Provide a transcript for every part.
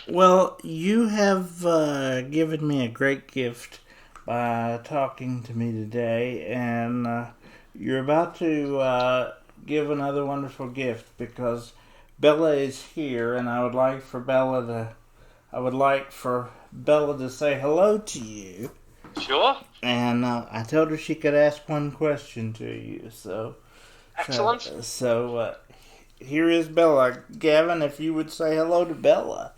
Well, you have given me a great gift by talking to me today, and you're about to give another wonderful gift because Bella is here, and I would like for Bella to say hello to you. Sure. And I told her she could ask one question to you. Excellent. So here is Bella. Gavin, if you would say hello to Bella.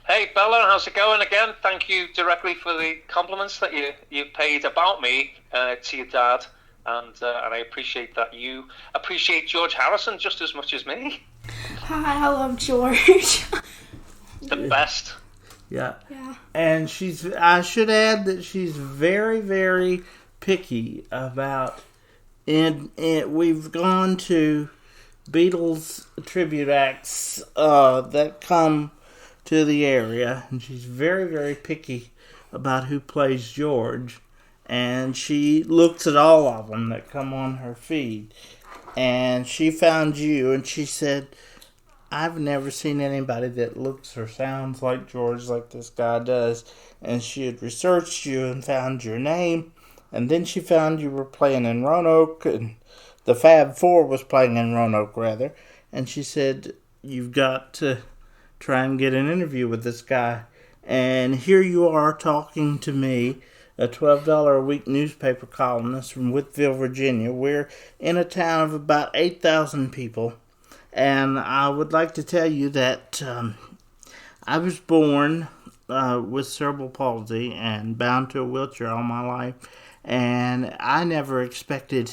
Hey, Bella, how's it going again? Thank you directly for the compliments that you paid about me to your dad. And I appreciate that you appreciate George Harrison just as much as me. Hi, I love George. The best. Yeah. Yeah. And I should add that she's very, very picky about, and we've gone to Beatles tribute acts that come to the area, and she's very, very picky about who plays George, and she looks at all of them that come on her feed, and she found you, and she said, I've never seen anybody that looks or sounds like George like this guy does. And she had researched you and found your name. And then she found you were playing in Roanoke. And the Fab Four was playing in Roanoke, rather. And she said, you've got to try and get an interview with this guy. And here you are talking to me, a $12 a week newspaper columnist from Whiteville, Virginia. We're in a town of about 8,000 people. And I would like to tell you that I was born with cerebral palsy and bound to a wheelchair all my life. And I never expected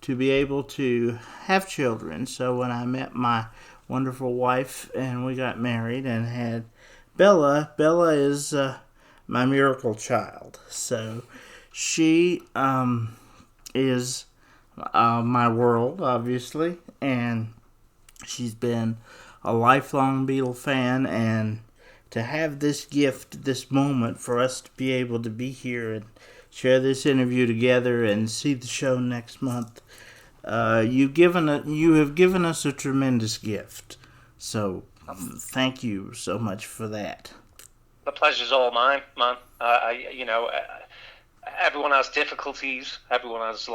to be able to have children. So when I met my wonderful wife and we got married and had Bella is my miracle child. So she is my world, obviously. And she's been a lifelong Beatle fan, and to have this gift, this moment for us to be able to be here and share this interview together and see the show next month, you have given us a tremendous gift. So thank you so much for that. The pleasure's all mine, man. Everyone has difficulties. Everyone has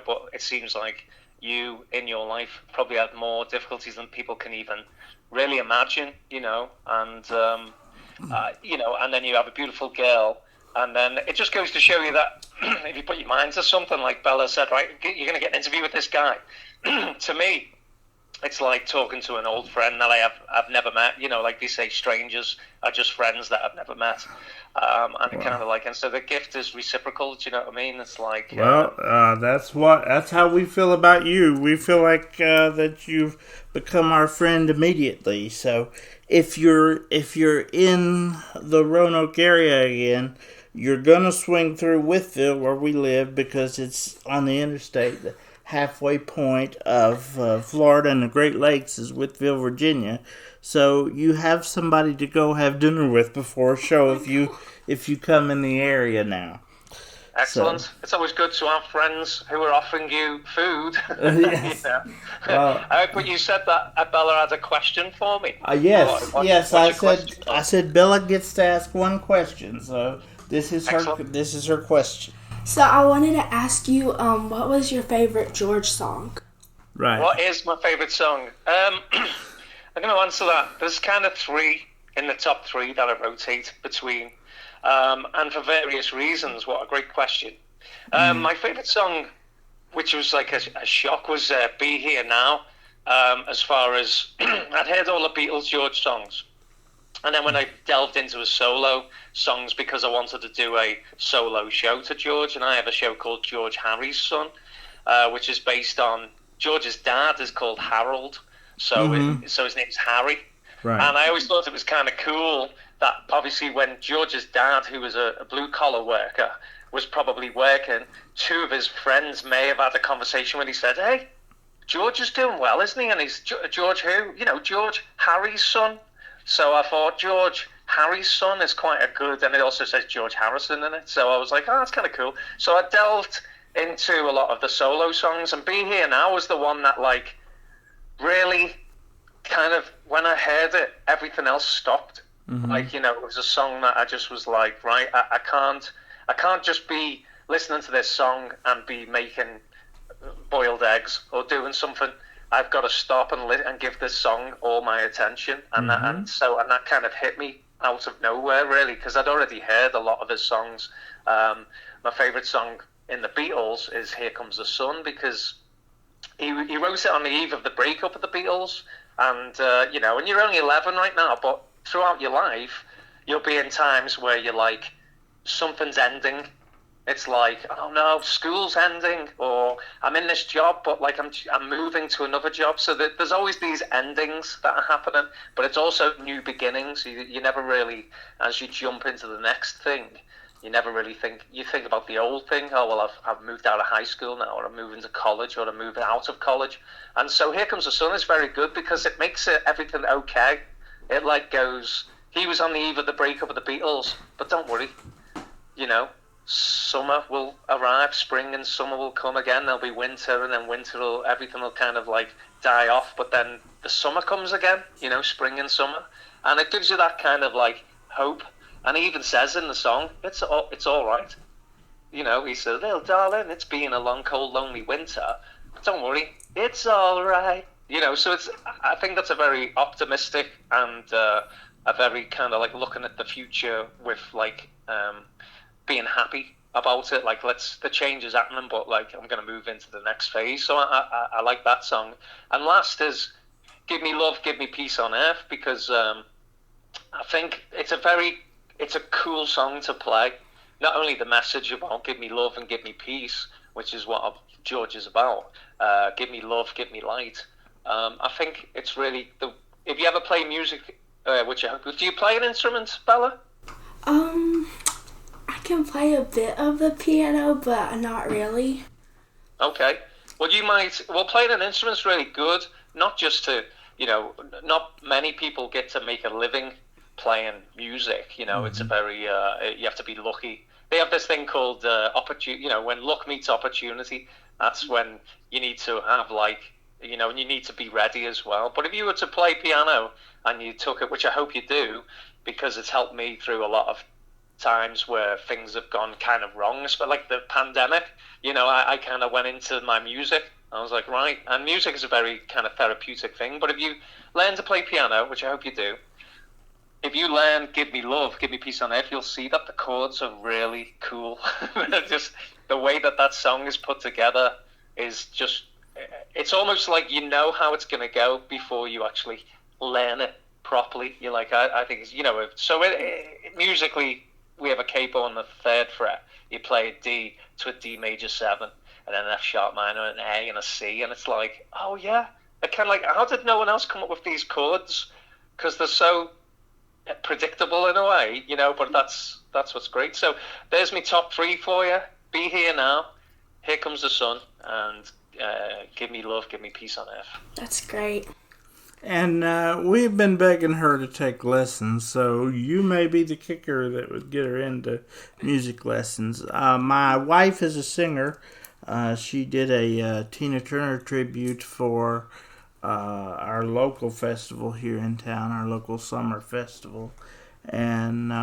but it seems like you in your life probably had more difficulties than people can even really imagine, and and then you have a beautiful girl, and then it just goes to show you that if you put your mind to something, like Bella said, right, you're going to get an interview with this guy. To me, it's like talking to an old friend that I've never met. Like they say, strangers are just friends that I've never met. And it kind of and so the gift is reciprocal. Do you know what I mean? It's like that's how we feel about you. We feel like that you've become our friend immediately. So if you're in the Roanoke area again, you're gonna swing through Whiteville where we live because it's on the interstate. The halfway point of Florida and the Great Lakes is Whiteville, Virginia. So you have somebody to go have dinner with before a show if you come in the area now. Excellent. So, it's always good to have friends who are offering you food. Yes. But you said that Bella had a question for me. Yes. I said Bella gets to ask one question. So this is her question. So I wanted to ask you, what was your favorite George song? Right. What is my favorite song? I'm going to answer that. There's kind of three in the top three that I rotate between, and for various reasons. What a great question. My favorite song, which was like a shock, was "Be Here Now." As far as I'd heard all the Beatles George songs. And then when I delved into his solo songs, because I wanted to do a solo show to George, and I have a show called George Harry's Son, which is based on George's dad is called Harold, so his name's Harry. Right. And I always thought it was kind of cool that obviously when George's dad, who was a blue-collar worker, was probably working, two of his friends may have had a conversation when he said, hey, George is doing well, isn't he? And he's George who? George Harry's son. So I thought George Harry's Son is quite a good, and it also says George Harrison in it. So I was like, that's kind of cool. So I delved into a lot of the solo songs, and Be Here Now was the one that really kind of, when I heard it, everything else stopped. Like, you know, it was a song that I just was like, right, I can't just be listening to this song and be making boiled eggs or doing something. I've got to stop and give this song all my attention, and that kind of hit me out of nowhere, really, because I'd already heard a lot of his songs. My favourite song in the Beatles is "Here Comes the Sun," because he wrote it on the eve of the breakup of the Beatles, and you know, and you're only 11 right now, but throughout your life, you'll be in times where you're like, something's ending. It's like, oh no, school's ending, or I'm in this job, but like I'm moving to another job. So there's always these endings that are happening, but it's also new beginnings. You never really, as you jump into the next thing, you never really think. You think about the old thing. Oh well, I've moved out of high school now, or I'm moving to college, or I'm moving out of college. And so "Here Comes the Sun" is very good because it makes everything okay. It like goes. He was on the eve of the breakup of the Beatles, but don't worry, you know. Summer will arrive, spring and summer will come again. There'll be winter, and then everything will kind of like die off. But then the summer comes again, you know, spring and summer, and it gives you that kind of like hope. And he even says in the song, it's all right. You know, he says, "Little darling, it's been a long, cold, lonely winter, but don't worry, it's all right." You know, so I think that's a very optimistic and a very kind of like looking at the future with like. Being happy about it, like the change is happening, but like I'm going to move into the next phase. So I like that song. And last is "Give Me Love, Give Me Peace on Earth," because I think it's a cool song to play. Not only the message about give me love and give me peace, which is what George is about. Give me love, give me light. I think it's really if you ever play music, which I hope, do you play an instrument, Bella? I can play a bit of the piano, but not really. Okay. Well, playing an instrument's really good, not just to, you know, not many people get to make a living playing music, you know, it's a very, you have to be lucky. They have this thing called opportunity, you know, when luck meets opportunity, that's when you need to have like, you know, and you need to be ready as well. But if you were to play piano and you took it, which I hope you do, because it's helped me through a lot of times where things have gone kind of wrong, but like the pandemic, you know, I kind of went into my music. I was like, right, and music is a very kind of therapeutic thing, but if you learn to play piano, which I hope you do, if you learn "Give Me Love, Give Me Peace on Earth," you'll see that the chords are really cool. Just the way that song is put together is just, it's almost like you know how it's going to go before you actually learn it properly. You're like, I think it's, you know, so musically, we have a capo on the 3rd fret. You play a D to a D major 7, and then an F sharp minor, an A, and a C, and it's like, oh yeah. It kind of like, how did no one else come up with these chords? Because they're so predictable in a way, you know. But that's what's great. So there's my top 3 for you. "Be Here Now," "Here Comes the Sun," and "Give Me Love, Give Me Peace on Earth." That's great. And we've been begging her to take lessons, so you may be the kicker that would get her into music lessons. My wife is a singer. She did a Tina Turner tribute for our local festival here in town, our local summer festival. And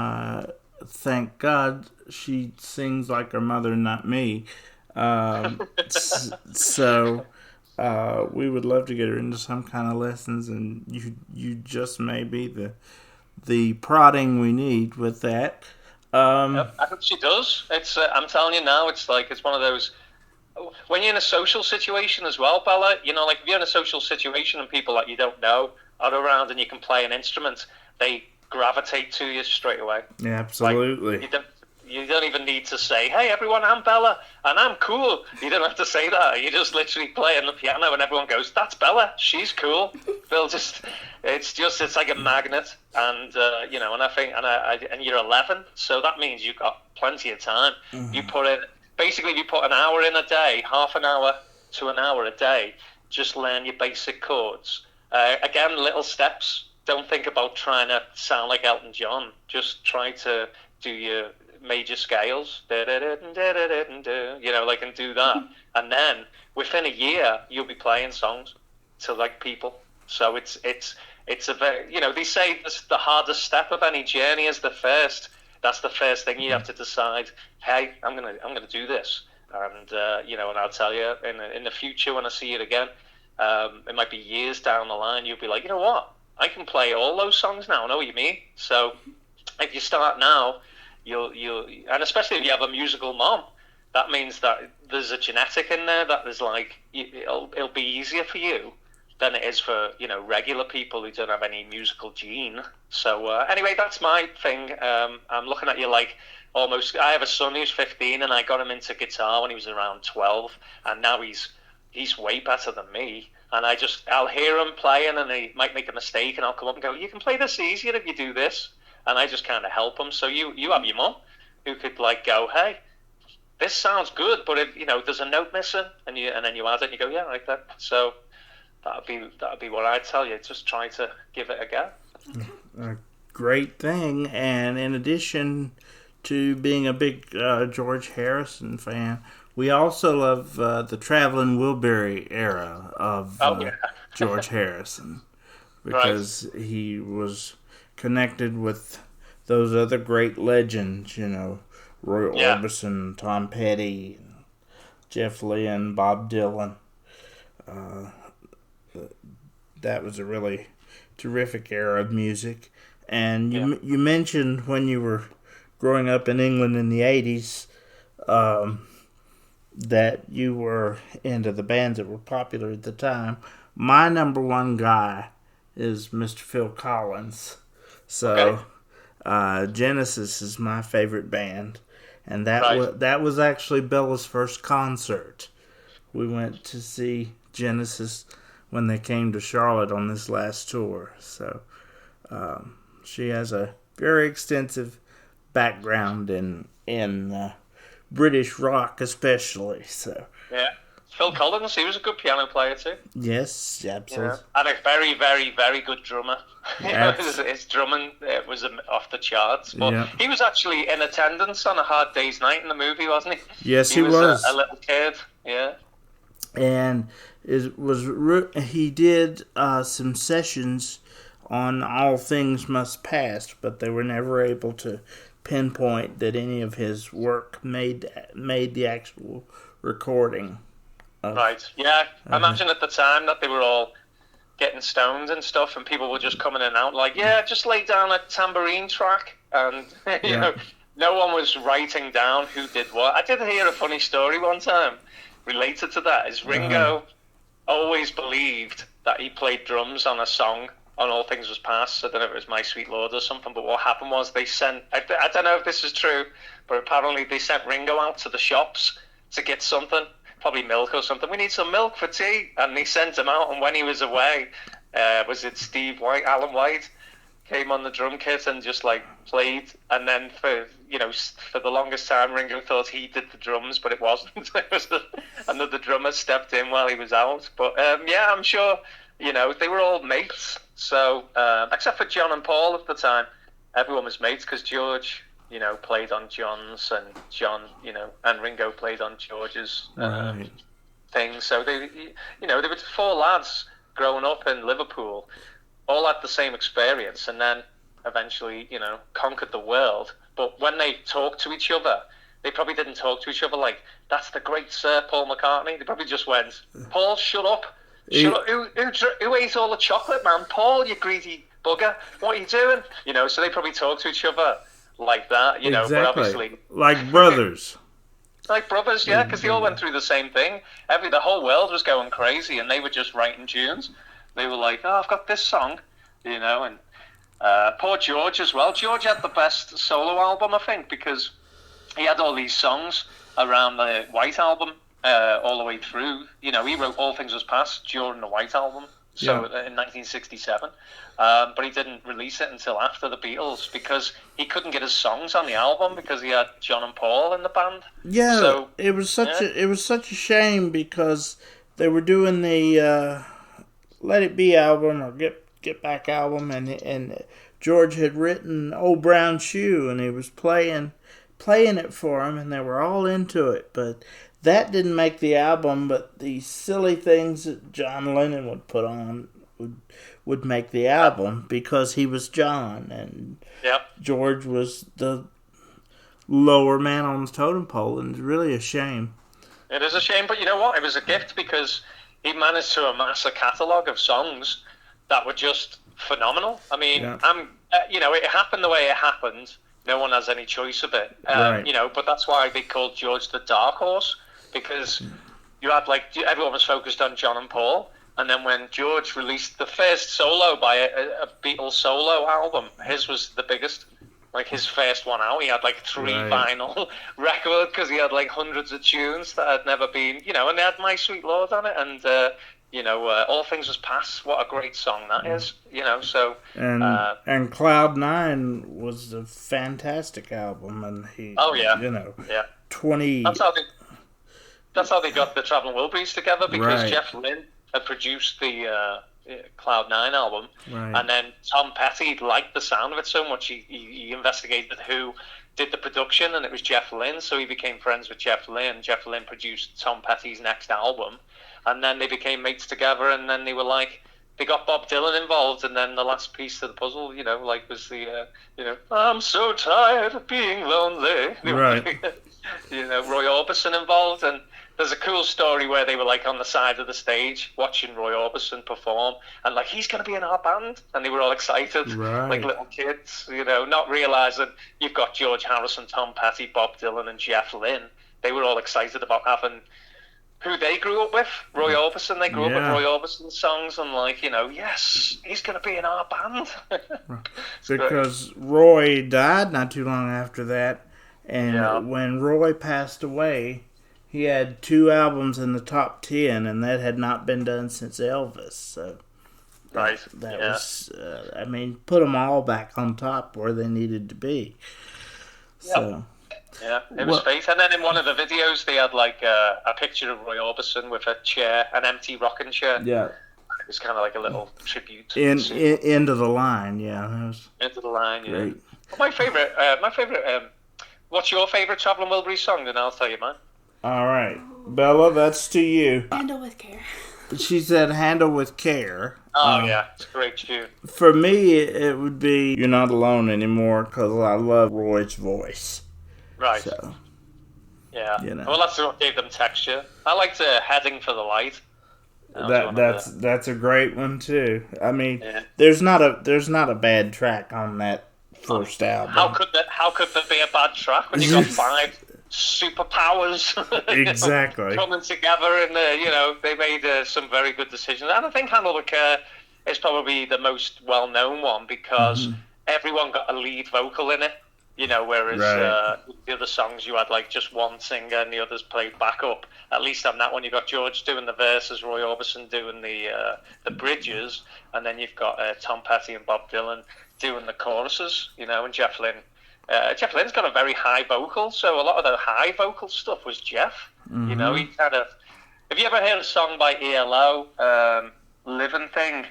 thank God she sings like her mother, not me. So... we would love to get her into some kind of lessons, and you just may be the prodding we need with that. I hope she does. It's I'm telling you now, it's like it's one of those. When you're in a social situation as well, Bella, you know, like if you're in a social situation and people that you don't know are around and you can play an instrument, they gravitate to you straight away. Yeah, absolutely. Like, you don't even need to say, "Hey everyone, I'm Bella and I'm cool." You don't have to say that. You just literally play on the piano and everyone goes, "That's Bella, she's cool." It's like a magnet. And you know, and I think, and you're 11, so that means you've got plenty of time. You put an hour in a day, half an hour to an hour a day, just learn your basic chords. Again, little steps. Don't think about trying to sound like Elton John. Just try to do your major scales, you know, like, and do that, and then within a year you'll be playing songs to like people. So it's it's a very, they say the hardest step of any journey is the first. That's the first thing you have to decide. Hey, I'm gonna do this, and and I'll tell you in the future when I see it again, it might be years down the line. You'll be like, you know what? I can play all those songs now. I know what you mean. So if you start now, you'll and especially if you have a musical mom, that means that there's a genetic in there that is like it'll be easier for you than it is for regular people who don't have any musical gene. So anyway, that's my thing. I'm looking at you like almost. I have a son who's 15, and I got him into guitar when he was around 12, and now he's way better than me. And I'll hear him playing, and he might make a mistake, and I'll come up and go, "You can play this easier if you do this," and I just kind of help him. So you have your mum who could like go, "Hey, this sounds good, but if there's a note missing," and then you add it, and you go, "Yeah, like that." So that'd be what I'd tell you. Just try to give it a go. A great thing, and in addition to being a big George Harrison fan, we also love the Traveling Wilbury era of George Harrison, because he was connected with those other great legends, Roy Orbison, Tom Petty, Jeff Lynne, Bob Dylan. That was a really terrific era of music. And you mentioned when you were growing up in England in the 80s that you were into the bands that were popular at the time. My number one guy is Mr. Phil Collins. So Genesis is my favorite band. And that was actually Bella's first concert. We went to see Genesis when they came to Charlotte on this last tour. So she has a very extensive background in British rock especially. So Phil Collins, he was a good piano player too. Yes, absolutely. And a very, very, very good drummer. His drumming was off the charts. But he was actually in attendance on A Hard Day's Night in the movie, wasn't he? Yes, he was. A little kid, yeah. And he did some sessions on All Things Must Pass, but they were never able to pinpoint that any of his work made the actual recording. Right, yeah. I imagine at the time that they were all getting stoned and stuff, and people were just coming in and out like, just lay down a tambourine track, and no one was writing down who did what. I did hear a funny story one time related to that. Is Ringo always believed that he played drums on a song on All Things Was Past. I don't know if it was My Sweet Lord or something, but what happened was they sent, I don't know if this is true, but apparently they sent Ringo out to the shops to get something, probably milk or something. We need some milk for tea. And they sent him out, and when he was away, was it Alan White, came on the drum kit and just like played, and then for the longest time Ringo thought he did the drums, but it wasn't. It was another drummer stepped in while he was out. But I'm sure they were all mates. So except for John and Paul at the time, everyone was mates, because George played on John's, and John and Ringo played on George's thing. So they were four lads growing up in Liverpool, all had the same experience, and then eventually, conquered the world. But when they talked to each other, they probably didn't talk to each other like, "That's the great Sir Paul McCartney." They probably just went, "Paul, shut up. Shut up. Who ate all the chocolate, man? Paul, you greedy bugger. What are you doing?" So they probably talked to each other like that, exactly. But obviously... Like brothers. Like brothers, yeah, because they all went through the same thing. The whole world was going crazy, and they were just writing tunes. They were like, "Oh, I've got this song," and poor George as well. George had the best solo album, I think, because he had all these songs around the White Album all the way through. He wrote All Things Was Past during the White Album, in 1967. But he didn't release it until after the Beatles, because he couldn't get his songs on the album because he had John and Paul in the band. Yeah, so, it was such a shame, because they were doing the Let It Be album or Get Back album, and George had written Old Brown Shoe, and he was playing it for him, and they were all into it. But that didn't make the album. But the silly things that John Lennon would put on would make the album because he was John and George was the lower man on the totem pole, and it's really a shame. It is a shame, but you know what? It was a gift because he managed to amass a catalogue of songs that were just phenomenal. I mean, it happened the way it happened. No one has any choice of it, right. But that's why they called George the Dark Horse, because you had everyone was focused on John and Paul, and then when George released the first solo by a Beatles solo album, his was the biggest. Like his first one out, he had 3 vinyl records because he had hundreds of tunes that had never been, and they had My Sweet Lord on it, and All Things Was Past. What a great song that is, So and Cloud 9 was a fantastic album, and he 20. That's how they got the Traveling Wilburys together, because Jeff Lynne had produced the Cloud 9 album, and then Tom Petty liked the sound of it so much he investigated who did the production, and it was Jeff Lynne, so he became friends with Jeff Lynne. Jeff Lynne produced Tom Petty's next album, and then they became mates together, and then they got Bob Dylan involved, and then the last piece of the puzzle, was the I'm so tired of being lonely. Right. Roy Orbison involved, and there's a cool story where they were on the side of the stage watching Roy Orbison perform, and he's going to be in our band, and they were all excited, like little kids, not realizing you've got George Harrison, Tom Petty, Bob Dylan, and Jeff Lynne. They were all excited about having who they grew up with, Roy Orbison. They grew up with Roy Orbison's songs, and yes, he's going to be in our band. Because Roy died not too long after that, and when Roy passed away, he had 2 albums in the top 10, and that had not been done since Elvis. So that was, put them all back on top where they needed to be. So. Yeah, it was fate. And then in one of the videos, they had a picture of Roy Orbison with a chair, an empty rocking chair. Yeah. It was kind of a little tribute. End of the line, yeah. That was end of the line, yeah. Great. Well, my favorite. What's your favorite Traveling Wilburys song? Then I'll tell you mine. All right, Bella, that's to you. Handle with Care. She said Handle with Care. Oh, yeah, it's a great tune. For me, it would be You're Not Alone Anymore, because I love Roy's voice. Right. So, yeah. Well, that's what gave them texture. I liked Heading for the Light. That's a great one too. I mean, there's not a bad track on that first album. How could there be a bad track when you got 5 superpowers exactly coming together, and they made some very good decisions. And I think Handle with Care is probably the most well-known one because everyone got a lead vocal in it. Whereas the other songs you had just one singer and the others played backup. At least on that one you got George doing the verses, Roy Orbison doing the bridges, and then you've got Tom Petty and Bob Dylan doing the choruses. And Jeff Lynne. Jeff Lynne's got a very high vocal, so a lot of the high vocal stuff was Jeff. He kind of. Have you ever heard a song by ELO, Living Thing?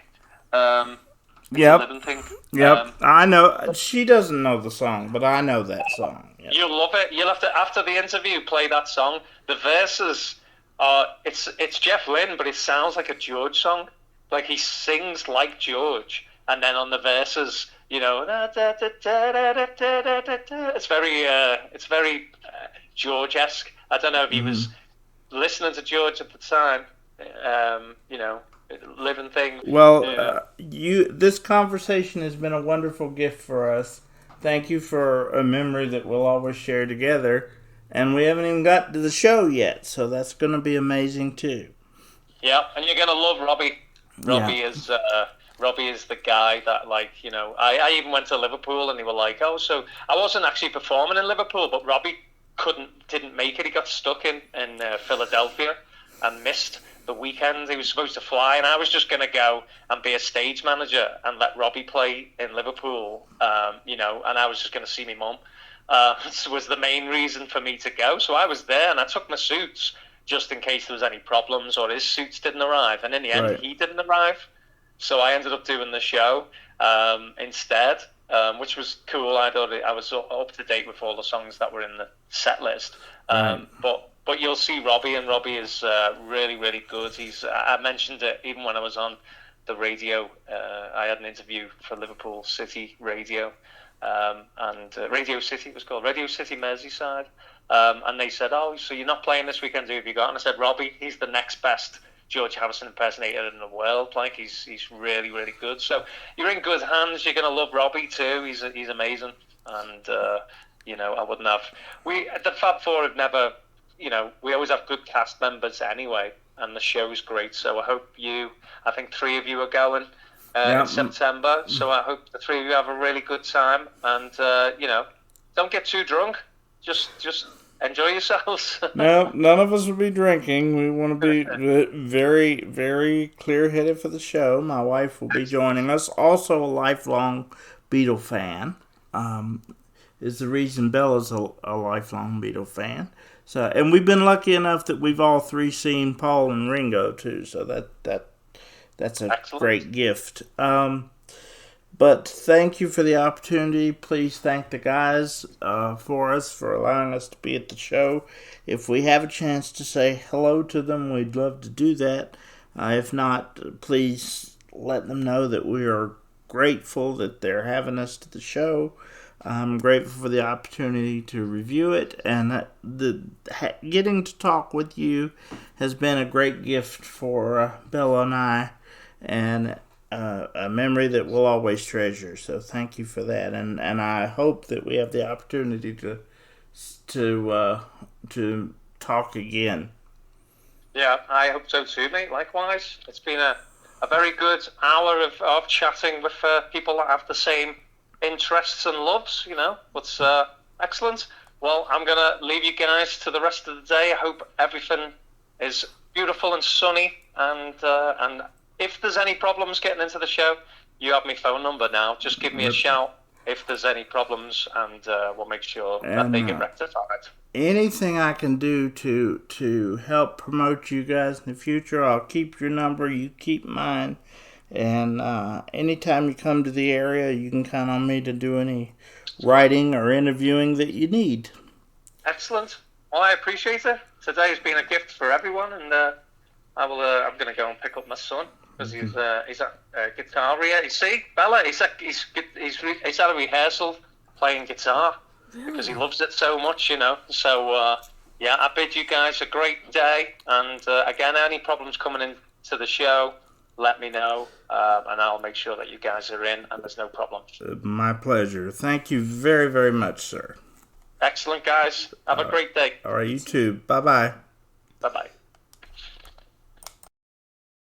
Yep. Living Thing. Yep. I know. She doesn't know the song, but I know that song. Yep. You'll love it. You'll have to, after the interview, play that song. The verses are, it's Jeff Lynne, but it sounds like a George song. He sings like George, and then on the verses, it's very George-esque. I don't know if he was listening to George at the time. Living Thing. Well, this conversation has been a wonderful gift for us. Thank you for a memory that we'll always share together. And we haven't even got to the show yet, so that's going to be amazing too. Yeah, and you're going to love Robbie. Robbie is the guy that, I even went to Liverpool and they were like, oh, so I wasn't actually performing in Liverpool, but Robbie didn't make it. He got stuck in Philadelphia and missed the weekend. He was supposed to fly, and I was just going to go and be a stage manager and let Robbie play in Liverpool, and I was just going to see my mum. This was the main reason for me to go. So I was there, and I took my suits just in case there was any problems or his suits didn't arrive. And in the end, he didn't arrive. So I ended up doing the show instead, which was cool. I was up to date with all the songs that were in the set list. But you'll see Robbie, and Robbie is really, really good. I mentioned it even when I was on the radio. I had an interview for Liverpool City Radio, and Radio City, it was called Radio City Merseyside, and they said, "Oh, so you're not playing this weekend? Who have you got?" And I said, "Robbie. He's the next best George Harrison impersonator in the world. Like he's really, really good. So you're in good hands. You're gonna love Robbie too. He's amazing, and I wouldn't have. The Fab Four have never, we always have good cast members anyway, and the show's great. So I think 3 of you are going in September. So I hope the 3 of you have a really good time, and don't get too drunk. Just enjoy yourselves. No, none of us will be drinking. We want to be very, very clear-headed for the show. My wife will be joining us. Also a lifelong Beatle fan. Is the reason Bella's a lifelong Beatle fan. So, and we've been lucky enough that we've all 3 seen Paul and Ringo too. So that's a Excellent. Great gift. But thank you for the opportunity. Please thank the guys for allowing us to be at the show. If we have a chance to say hello to them, we'd love to do that. If not, please let them know that we are grateful that they're having us to the show. I'm grateful for the opportunity to review it, and getting to talk with you has been a great gift for Bella and I, and a memory that we'll always treasure. So thank you for that, and I hope that we have the opportunity to talk again. Yeah, I hope so too, mate. Likewise, it's been a very good hour of chatting with people that have the same interests and loves. It's excellent. Well, I'm gonna leave you guys to the rest of the day. I hope everything is beautiful and sunny, and if there's any problems getting into the show, you have my phone number now. Just give me a shout if there's any problems, and we'll make sure that they get rectified. Anything I can do to help promote you guys in the future, I'll keep your number, you keep mine. And anytime you come to the area, you can count on me to do any writing or interviewing that you need. Excellent. Well, I appreciate it. Today has been a gift for everyone, and I'm going to go and pick up my son because he's at guitar here. You see, Bella, he's at a rehearsal playing guitar because he loves it so much, So I bid you guys a great day, and again, any problems coming into the show, let me know, and I'll make sure that you guys are in and there's no problems. My pleasure. Thank you very, very much, sir. Excellent, guys. Have a great day. All right, you too. Bye-bye. Bye-bye.